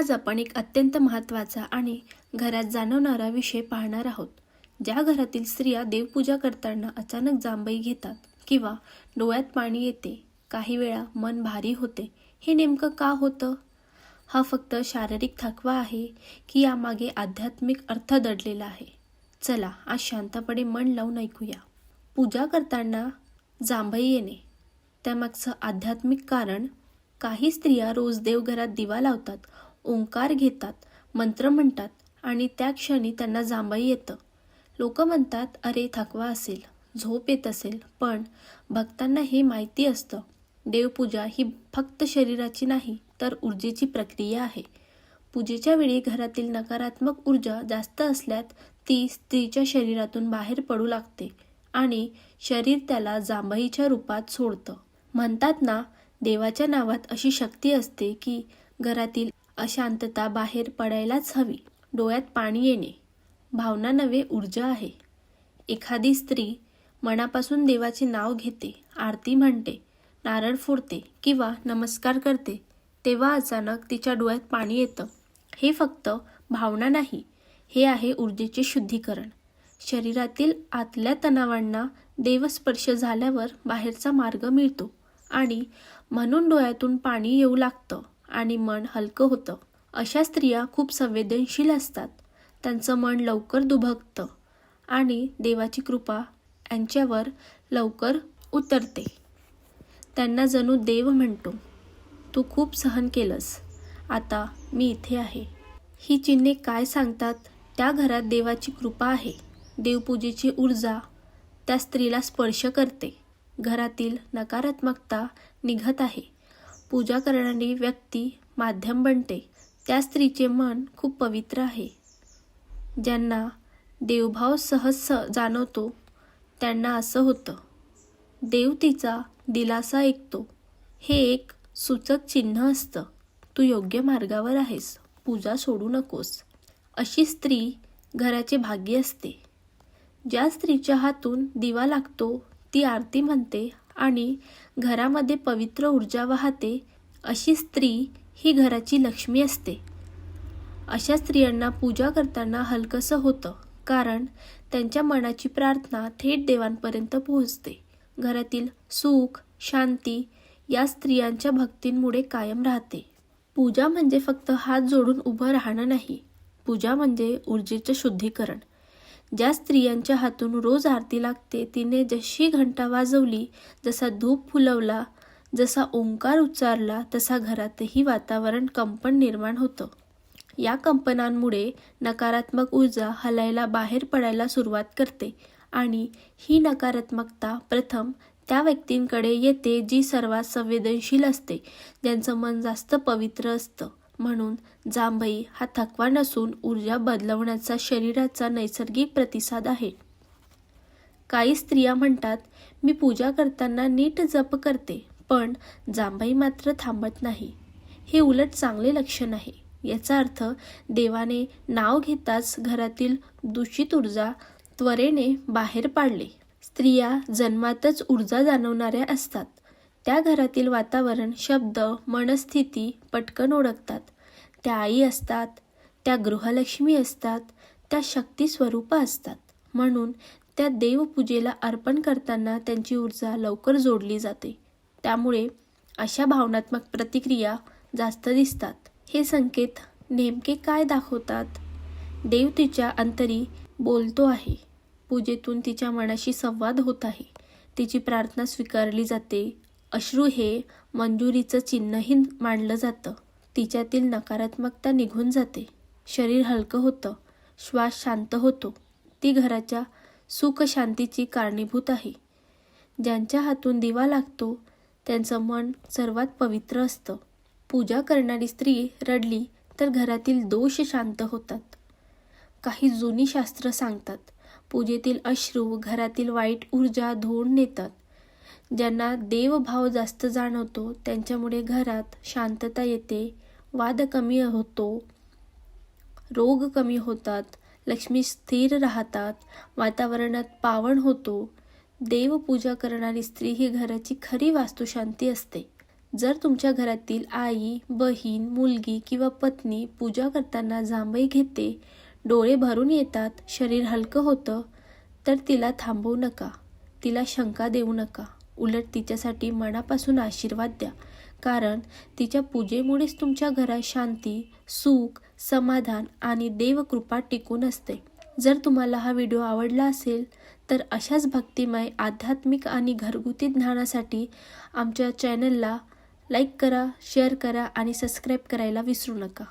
आज आपण एक अत्यंत महत्त्वाचा आणि घरात जाणवणारा विषय पाहणार आहोत. ज्या घरातील स्त्रिया देवपूजा करताना अचानक जांभई घेतात किंवा डोळ्यात पाणी येते, काही वेळा मन भारी होते, हे नेमकं का होतं? हा फक्त शारीरिक थकवा आहे की यामागे आध्यात्मिक अर्थ दडलेला आहे? चला आज शांतपणे मन लावून ऐकूया. पूजा करताना जांभई येणे, त्यामागचं आध्यात्मिक कारण. काही स्त्रिया रोज देवघरात दिवा लावतात, ओंकार घेतात, मंत्र म्हणतात आणि त्या क्षणी त्यांना जांभई येतं. लोक म्हणतात, अरे थकवा असेल, झोप येत असेल, पण भक्तांना हे माहिती असतं, देवपूजा ही फक्त शरीराची नाही तर ऊर्जेची प्रक्रिया आहे. पूजेच्या वेळी घरातील नकारात्मक ऊर्जा जास्त असल्यास ती स्त्रीच्या शरीरातून बाहेर पडू लागते आणि शरीर त्याला जांभईच्या रूपात सोडतं. म्हणतात ना, देवाच्या नावात अशी शक्ती असते की घरातील अशांतता बाहेर पडायलाच हवी. डोळ्यात पाणी येणे भावना नव्हे, ऊर्जा आहे. एखादी स्त्री मनापासून देवाचे नाव घेते, आरती म्हणते, नारळ फोडते किंवा नमस्कार करते, तेव्हा अचानक तिच्या डोळ्यात पाणी येतं. हे फक्त भावना नाही, हे आहे ऊर्जेचे शुद्धीकरण. शरीरातील आतल्या तणावांना देवस्पर्श झाल्यावर बाहेरचा मार्ग मिळतो आणि म्हणून डोळ्यातून पाणी येऊ लागतं आणि मन हलकं होतं. अशा स्त्रिया खूप संवेदनशील असतात. त्यांचं मन लवकर दुभगतं आणि देवाची कृपा यांच्यावर लवकर उतरते. त्यांना जणू देव म्हणतो, तू खूप सहन केलंस, आता मी इथे आहे. ही चिन्हे काय सांगतात? त्या घरात देवाची कृपा आहे. देवपूजेची ऊर्जा त्या स्त्रीला स्पर्श करते. घरातील नकारात्मकता निघत आहे. पूजा करणारी व्यक्ती माध्यम बनते. त्या स्त्रीचे मन खूप पवित्र आहे. ज्यांना देवभाव सहज जाणवतो त्यांना असं होतं, देव तिचा दिलासा ऐकतो. हे एक सूचक चिन्ह असतं, तू योग्य मार्गावर आहेस, पूजा सोडू नकोस. अशी स्त्री घराचे भाग्य असते. ज्या स्त्रीच्या हातून दिवा लागतो ती आरती म्हणते आणि घरामध्ये पवित्र ऊर्जा वाहते, अशी स्त्री ही घराची लक्ष्मी असते. अशा स्त्रियांना पूजा करताना हलकंसं होतं, कारण त्यांच्या मनाची प्रार्थना थेट देवांपर्यंत पोहोचते. घरातील सुख, शांती या स्त्रियांच्या भक्तींमुळे कायम राहते. पूजा म्हणजे फक्त हात जोडून उभं राहणं नाही. पूजा म्हणजे ऊर्जेचं शुद्धीकरण. ज्या स्त्रियांच्या हातून रोज आरती लागते, तिने जशी घंटा वाजवली, जसा धूप फुलवला, जसा ओंकार उच्चारला, तसा घरातही वातावरण कंपन निर्माण होतं. या कंपनांमुळे नकारात्मक ऊर्जा हलायला बाहेर पडायला सुरुवात करते आणि ही नकारात्मकता प्रथम त्या व्यक्तींकडे येते जी सर्वात संवेदनशील असते, ज्यांचं मन जास्त पवित्र असतं. म्हणून जांभई हा थकवा नसून ऊर्जा बदलवण्याचा शरीराचा नैसर्गिक प्रतिसाद आहे. काही स्त्रिया म्हणतात, मी पूजा करताना नीट जप करते, पण जांभई मात्र थांबत नाही. हे उलट चांगले लक्षण आहे. याचा अर्थ देवाने नाव घेताच घरातील दूषित ऊर्जा त्वरेने बाहेर पाडली. स्त्रिया जन्मातच ऊर्जा जाणवणाऱ्या असतात. त्या घरातील वातावरण, शब्द, मनस्थिती पटकन ओळखतात. त्या आई असतात, त्या गृहलक्ष्मी असतात, त्या शक्ती स्वरूप असतात. म्हणून त्या देवपूजेला अर्पण करताना त्यांची ऊर्जा लवकर जोडली जाते. त्यामुळे अशा भावनात्मक प्रतिक्रिया जास्त दिसतात. हे संकेत नेमके काय दाखवतात? देव तिच्या अंतरी बोलतो आहे. पूजेतून तिच्या मनाशी संवाद होत आहे. तिची प्रार्थना स्वीकारली जाते. अश्रू हे मंजुरीचं चिन्हही मानलं जातं. तिच्यातील नकारात्मकता निघून जाते. शरीर हलकं होतं, श्वास शांत होतो. ती घराच्या सुख शांतीची कारणीभूत आहे. ज्यांच्या हातून दिवा लागतो त्यांचं मन सर्वात पवित्र असतं. पूजा करणारी स्त्री रडली तर घरातील दोष शांत होतात. काही जुनी शास्त्र सांगतात, पूजेतील अश्रू घरातील वाईट ऊर्जा धुवून नेतात. ज्यांना देवभाव जास्त जाणवतो त्यांच्यामुळे घरात शांतता येते, वाद कमी होतो, रोग कमी होतात, लक्ष्मी स्थिर राहतात, वातावरणात पावन होतो. देवपूजा करणारी स्त्री ही घराची खरी वास्तुशांती असते. जर तुमच्या घरातील आई, बहीण, मुलगी किंवा पत्नी पूजा करताना जांभई घेते, डोळे भरून येतात, शरीर हलकं होतं, तर तिला थांबवू नका, तिला शंका देऊ नका. उलट तिच्यासाठी मनापासून आशीर्वाद द्या, कारण तिच्या पूजेमुळेच तुमच्या घरात शांती, सुख, समाधान आणि देवकृपा टिकून असते. जर तुम्हाला हा व्हिडिओ आवडला असेल तर अशाच भक्तिमय, आध्यात्मिक आणि घरगुती ज्ञानासाठी आमच्या चॅनलला लाईक करा, शेअर करा आणि सबस्क्राईब करायला विसरू नका.